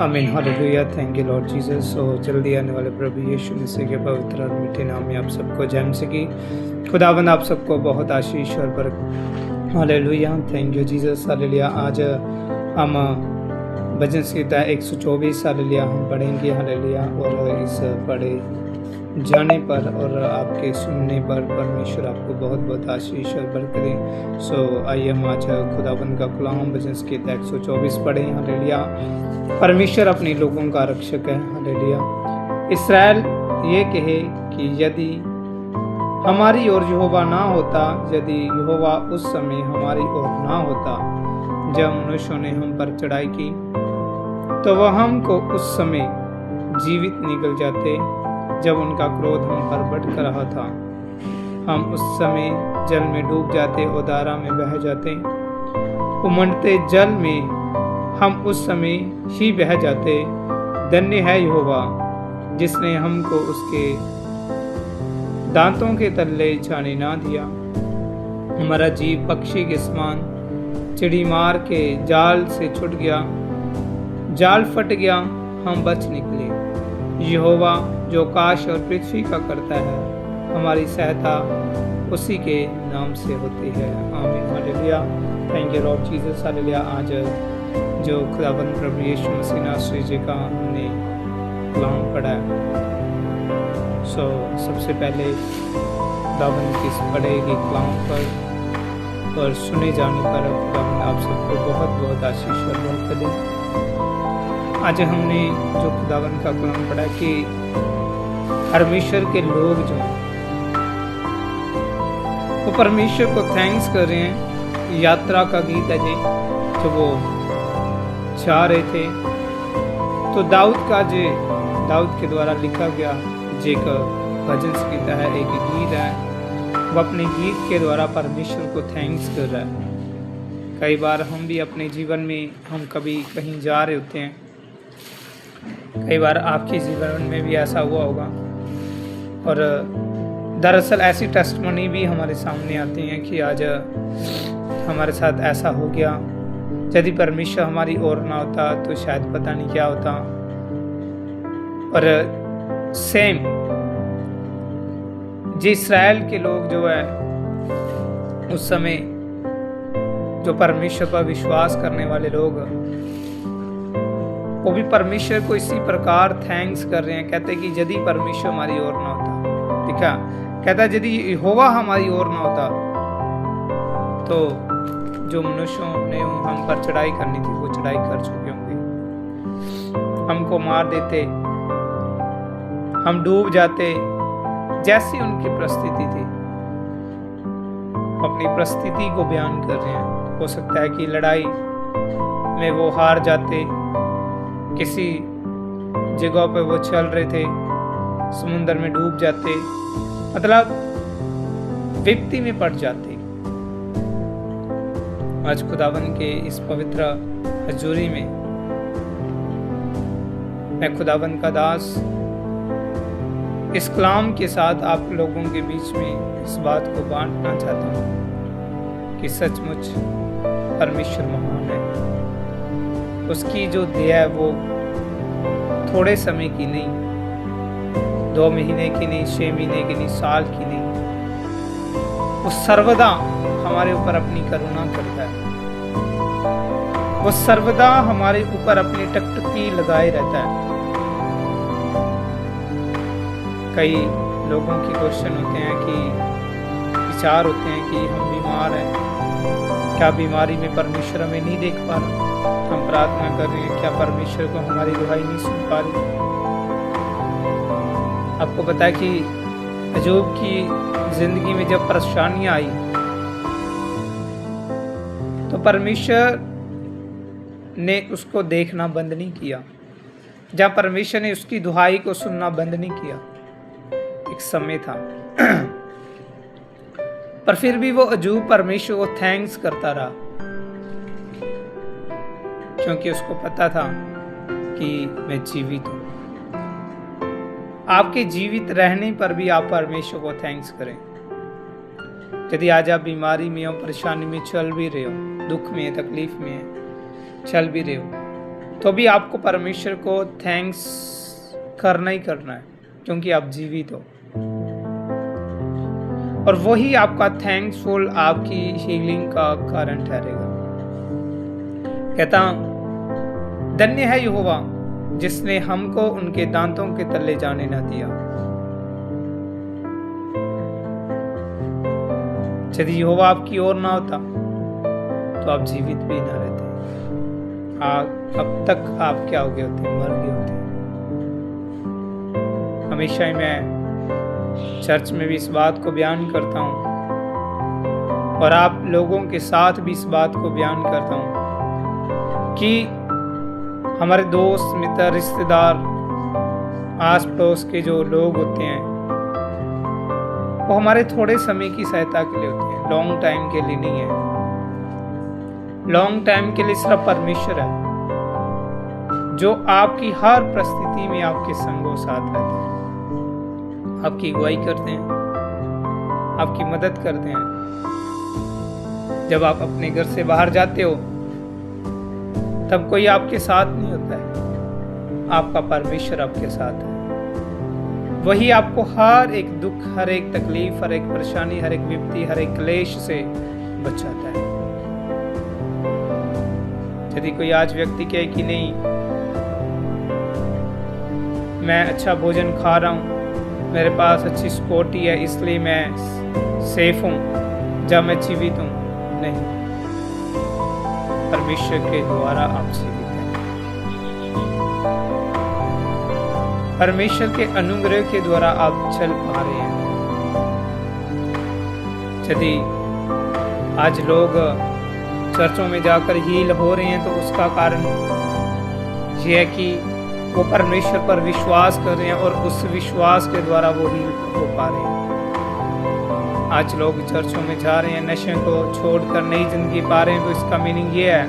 आमीन hallelujah. Thank you Lord Jesus. So जल्दी आने वाले प्रभु यीशु मसीह के पवित्र और मीठे नाम में आप सबको जय मसीह की। खुदावंद आप सबको बहुत आशीष और बरकत। Hallelujah. Thank you Jesus. Hallelujah. आज हम भजन संहिता 124 हालेलुया हम पढ़ेंगे। हालेलुया। और इस पढ़े जाने पर और आपके सुनने पर परमेश्वर आपको बहुत बहुत आशीष और बरकत दें। सो आइए हम आज खुदावंद का कलाम भजन संहिता 124 पढ़ें। हालेलुया। परमेश्वर अपने लोगों का रक्षक है। हालेलुया। इस्राएल ये कहे कि यदि हमारी ओर यहोवा ना होता, यदि यहोवा उस समय हमारी ओर ना होता जब मनुष्यों ने हम पर चढ़ाई की, तो वह हमको उस समय जीवित निकल जाते जब उनका क्रोध हम पर भड़क रहा था। हम उस समय जल में डूब जाते और धारा में बह जाते। उमड़ते जल में हम उस समय ही बह जाते। धन्य है यहोवा जिसने हमको उसके दांतों के तले छाने ना दिया। हमारा जीव पक्षी के समान चिड़ी मार के जाल से छूट गया। जाल फट गया, हम बच निकले। यहोवा जो आकाश और पृथ्वी का करता है, हमारी सहायता उसी के नाम से होती है। आमीन hallelujah. Thank you Lord Jesus. Hallelujah. आज जो खुदावंद प्रभु यीशु मसीह नासरी जी का हमने कलाम पढ़ा है, सो सबसे पहले खुदावंद की पढ़े गए कलाम पर और सुने जाने पर खुदावंद आप सबको बहुत बहुत आशीष और बरकत दें। आज हमने जो खुदावंद का कलाम पढ़ा कि परमेश्वर के लोग जो वो परमेश्वर को थैंक्स कर रहे हैं। यात्रा का गीत है जी, जो वो जा रहे थे, तो दाऊद के द्वारा लिखा गया जे का भजन संहिता है, एक गीत है। वो अपने गीत के द्वारा परमेश्वर को थैंक्स कर रहा है। कई बार हम भी अपने जीवन में हम कभी कहीं जा रहे होते हैं, कई बार आपके जीवन में भी ऐसा हुआ होगा, और दरअसल ऐसी टेस्टमनी भी हमारे सामने आती हैं कि आज हमारे साथ ऐसा हो गया। यदि परमेश्वर हमारी ओर ना होता तो शायद पता नहीं क्या होता। और सेम जो इस्राएल के लोग जो है उस समय जो परमेश्वर पर विश्वास करने वाले लोग, वो भी परमेश्वर को इसी प्रकार थैंक्स कर रहे हैं। कहते हैं कि यदि परमेश्वर हमारी ओर ना होता, ठीक है, कहता है यदि यहोवा हमारी ओर ना होता तो जो मनुष्यों ने हम पर चढ़ाई करनी थी वो चढ़ाई कर चुके होंगे, हमको मार देते, हम डूब जाते। जैसी उनकी परिस्थिति थी, अपनी परिस्थिति को बयान कर रहे हैं। हो सकता है कि लड़ाई में वो हार जाते, किसी जगह पे वो चल रहे थे, समुद्र में डूब जाते, मतलब विपत्ति में पड़ जाते। आज खुदावन के इस पवित्र हजूरी में मैं खुदावन का दास इस कलाम के साथ आप लोगों के बीच में इस बात को बांटना चाहता हूँ कि सचमुच परमेश्वर महान है। उसकी जो दया है वो थोड़े समय की नहीं, 2 महीने की नहीं, 6 महीने की नहीं, साल की नहीं, वो सर्वदा हमारे ऊपर अपनी करुणा करता है। वो सर्वदा हमारे ऊपर अपनी टकटकी लगाए रहता है। कई लोगों की क्वेश्चन होते हैं कि विचार होते हैं कि हम बीमार हैं, क्या बीमारी में परमेश्वर हमें नहीं देख पा रहा? हम प्रार्थना कर रहे हैं, क्या परमेश्वर को हमारी दुहाई नहीं सुन पा रही? आपको पता है कि अय्यूब की जिंदगी में जब परेशानियां आई तो परमेश्वर ने उसको देखना बंद नहीं किया, जब परमेश्वर ने उसकी दुहाई को सुनना बंद नहीं किया। एक समय था पर फिर भी वो अय्यूब परमेश्वर को थैंक्स करता रहा, क्योंकि उसको पता था कि मैं जीवित हूं। आपके जीवित रहने पर भी आप परमेश्वर को थैंक्स करें। यदि आज आप बीमारी में हो, परेशानी में चल भी रहे हो, दुख में, तकलीफ में चल भी रहे हो, तो भी आपको परमेश्वर को थैंक्स करना ही करना है, क्योंकि आप जीवित हो। और वही आपका थैंक्सफुल आपकी हीलिंग का कारण ठहरेगा। कहता धन्य है यहोवा जिसने हमको उनके दांतों के तले जाने न दिया। यदि यहोवा आपकी ओर ना होता तो आप जीवित भी ना रहते। अब तक आप क्या हो गए होते, मर गए होते। हमेशा ही मैं चर्च में भी इस बात को बयान करता हूँ और आप लोगों के साथ भी इस बात को बयान करता हूँ कि हमारे दोस्त, मित्र, रिश्तेदार, आस पड़ोस के जो लोग होते हैं वो हमारे थोड़े समय की सहायता के लिए होते हैं, लॉन्ग टाइम के लिए नहीं है। लॉन्ग टाइम के लिए सिर्फ परमेश्वर है जो आपकी हर परिस्थिति में आपके संगों साथ रहते हैं, आपकी अगुवाई करते हैं, आपकी मदद करते हैं। जब आप अपने घर से बाहर जाते हो तब कोई आपके साथ नहीं होता है, आपका परमेश्वर आपके साथ है। वही आपको हर एक दुख, हर एक तकलीफ, हर एक परेशानी, हर एक विपत्ति, हर एक क्लेश से बचाता है। यदि कोई आज व्यक्ति कहे कि नहीं, मैं अच्छा भोजन खा रहा हूँ, मेरे पास अच्छी सिक्योरिटी है, इसलिए मैं सेफ हूँ, जब मैं जीवित हूँ, नहीं, परमेश्वर के द्वारा आप जीवित हैं। परमेश्वर के अनुग्रह के द्वारा आप चल पा रहे हैं। यदि आज लोग चर्चों में जाकर हील हो रहे हैं तो उसका कारण यह है कि वो परमेश्वर पर विश्वास कर रहे हैं और उस विश्वास के द्वारा वो हील हो पा रहे हैं। आज लोग चर्चों में जा रहे हैं, नशे को छोड़कर नई जिंदगी पा रहे हैं, तो इसका मीनिंग ये है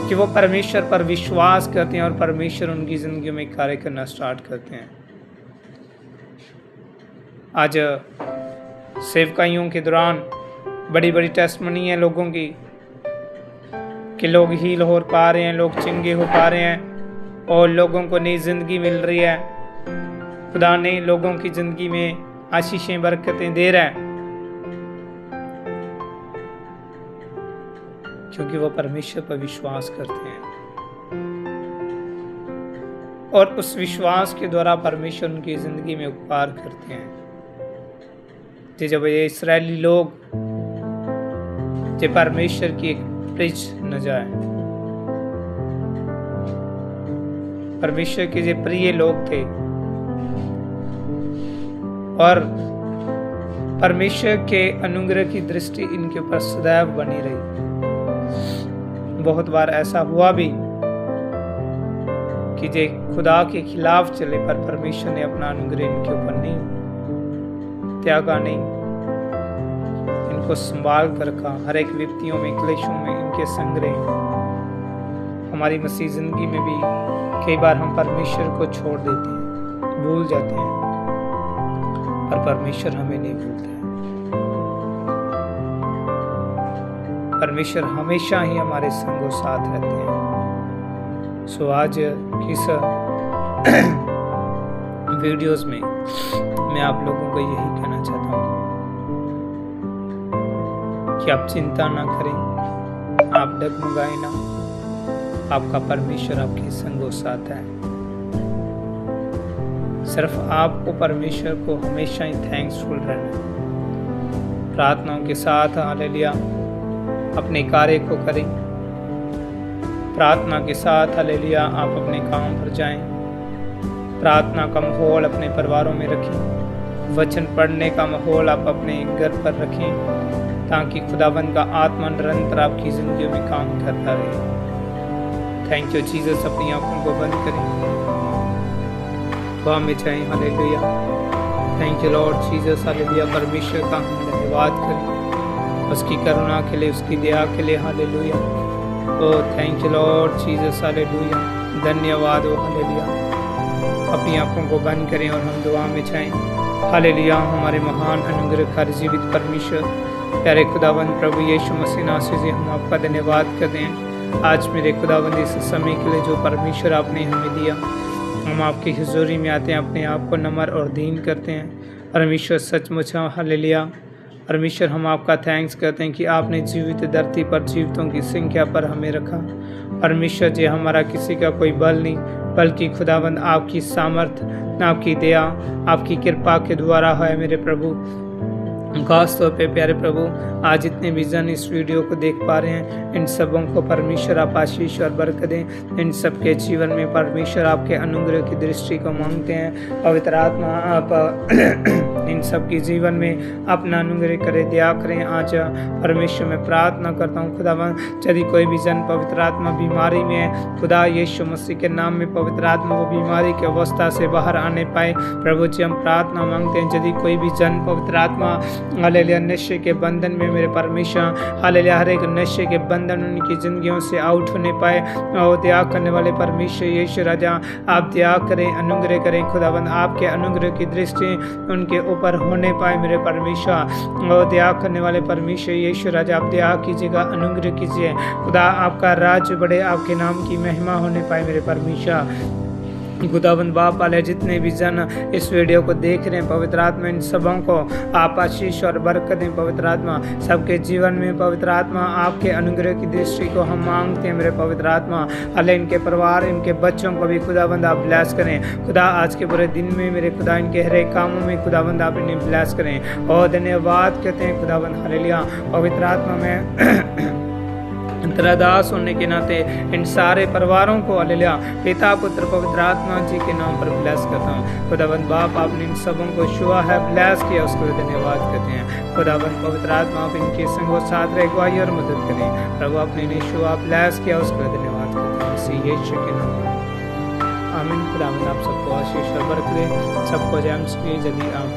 कि वो परमेश्वर पर विश्वास करते हैं और परमेश्वर उनकी जिंदगी में कार्य करना स्टार्ट करते हैं। आज सेवकाइयों के दौरान बड़ी बड़ी टेस्टमनी है लोगों की कि लोग हील हो पा रहे हैं, लोग चंगे हो पा रहे हैं और लोगों को नई जिंदगी मिल रही है। खुदा ने लोगों की जिंदगी में आशीषें, बरकतें दे रहा है, क्योंकि वो परमेश्वर पर विश्वास करते हैं और उस विश्वास के द्वारा परमेश्वर उनकी जिंदगी में उपकार करते हैं। जब ये इस्राएली लोग जो परमेश्वर की एक ब्रिज न जाए, परमेश्वर के जो प्रिय लोग थे और परमेश्वर के अनुग्रह की दृष्टि इनके ऊपर सदैव बनी रही। बहुत बार ऐसा हुआ भी कि जे खुदा के खिलाफ चले, पर परमेश्वर ने अपना अनुग्रह इनके ऊपर नहीं त्यागा, नहीं, इनको संभाल कर रखा। हर एक विपत्तियों में, क्लेशों में इनके संग रहे। हमारी मसीह जिंदगी में भी कई बार हम परमेश्वर को छोड़ देते हैं, भूल जाते हैं, पर परमेश्वर हमें नहीं भूलता है। परमेश्वर हमेशा ही हमारे संगों साथ रहते हैं। सो आज किस वीडियोस में मैं आप लोगों को यही कहना चाहता हूँ कि आप चिंता ना करें, आप डगमगाए ना, आपका परमेश्वर आपके संगों साथ है। सिर्फ आपको परमेश्वर को हमेशा ही थैंक्सफुल रहना, प्रार्थनाओं के साथ हालेलुया अपने कार्य को करें। प्रार्थना के साथ हालेलुया आप अपने काम पर जाएं। प्रार्थना का माहौल अपने परिवारों में रखें। वचन पढ़ने का माहौल आप अपने घर पर रखें, ताकि खुदाबंद का आत्मा निरंतर आपकी जिंदगी में काम करता रहे। Thank you Jesus. अपनी आंखों को बंद करें, दुआ में जाएं। Hallelujah. Thank you Lord Jesus. Hallelujah. परमेश्वर का हम धन्यवाद करें उसकी करुणा के लिए, उसकी दया के लिए। Hallelujah. Oh thank you Lord Jesus. Hallelujah. धन्यवाद हो। हालेलुया। अपनी आंखों को बंद करें और हम दुआ में जाएं। हालेलुया। हमारे महान अनुग्रहकारी जीवित परमेश्वर, प्यारे खुदावंद प्रभु यीशु मसीह नासरी जी, हम आपका धन्यवाद करते हैं। आज मेरे खुदाबंद इस समय के लिए जो परमेश्वर आपने हमें दिया, हम आपकी हुजूरी में आते हैं, अपने आप को नम्र और दीन करते हैं। परमेश्वर सचमुच हालेलुया। परमेश्वर हम आपका थैंक्स करते हैं कि आपने जीवित धरती पर जीवितों की संख्या पर हमें रखा। परमेश्वर जी, हमारा किसी का कोई बल नहीं, बल्कि खुदाबंद आपकी सामर्थ, आपकी दया, आपकी कृपा के द्वारा है मेरे प्रभु। खास तौर पे प्यारे प्रभु, आज जितने भी जन इस वीडियो को देख पा रहे हैं, इन सबों को परमेश्वर आप आशीष और बरकत दें। इन सब के जीवन में परमेश्वर आपके अनुग्रह की दृष्टि को मांगते हैं। पवित्र आत्मा आप इन सब के जीवन में अपना अनुग्रह करें, दया करें। आज परमेश्वर में प्रार्थना करता हूँ खुदावन, यदि कोई भी जन पवित्र आत्मा बीमारी में है, खुदा यीशु मसीह के नाम में पवित्र आत्मा वो बीमारी की अवस्था से बाहर आने पाए। प्रभु जी, हम प्रार्थना मांगते हैं, यदि कोई भी जन पवित्र आत्मा हालेलुया नशे के बंधन में मेरे परमेश्वर हालेलुया हर एक नशे के बंधन उनकी जिंदगियों से आउट होने पाए, और दया करने वाले परमेश्वर यीशु राजा आप दया करें, अनुग्रह करें खुदावंद, आपके अनुग्रह की दृष्टि उनके ऊपर होने पाए मेरे परमेश्वर। और दया करने वाले परमेश्वर यीशु राजा आप दया कीजिएगा, अनुग्रह कीजिए खुदा, आपका राज्य बढ़े, आपके नाम की महिमा होने पाए मेरे परमेश्वर। खुदावंद बाप वाले जितने भी जन इस वीडियो को देख रहे हैं, पवित्र आत्मा इन सबों को आप आशीष और बरकत दें। पवित्र आत्मा सबके जीवन में पवित्र आत्मा आपके अनुग्रह की दृष्टि को हम मांगते हैं मेरे पवित्र आत्मा। अल्लाह इनके परिवार, इनके बच्चों को भी खुदावंद आप ब्लेस करें। खुदा आज के पूरे दिन में मेरे खुदा इनके हर एक कामों में खुदावंद आप इन्हें ब्लेस करें। और धन्यवाद कहते हैं खुदावंद हालेलुया। पवित्र आत्मा में अंतरादास होने के नाते इन सारे परिवारों को हालेलुया पिता पुत्र पवित्र आत्मा जी के नाम पर ब्लेस करता हूँ। खुदावंद बाप आपने इन सबों को छुआ है, ब्लेस किया, उसको धन्यवाद कहते हैं। खुदावंद पवित्र आत्मा आप इनके संग साथ रहे, अगुवाई और मदद करें। प्रभु आपने इन्हें छुआ, ब्लेस किया, उसको धन्यवाद कहते हैं इसी यीशु के नाम में आमीन। खुदावंद आप सबको आशीष और बरकत दें, सबको जय मसीह। यदि आप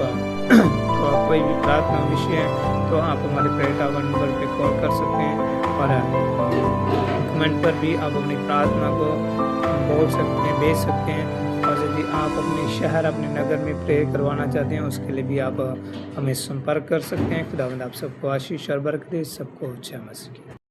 कोई भी प्रार्थना विषय है तो आप हमारे प्रेयर टावर नंबर पे कॉल कर सकते हैं, और कमेंट पर भी आप अपनी प्रार्थना को बोल सकते हैं, भेज सकते हैं। और यदि आप अपने शहर, अपने नगर में प्रेयर करवाना चाहते हैं, उसके लिए भी आप हमें संपर्क कर सकते हैं। खुदावंद आप सबको आशीष और बरकत दे, सबको जय मसीह।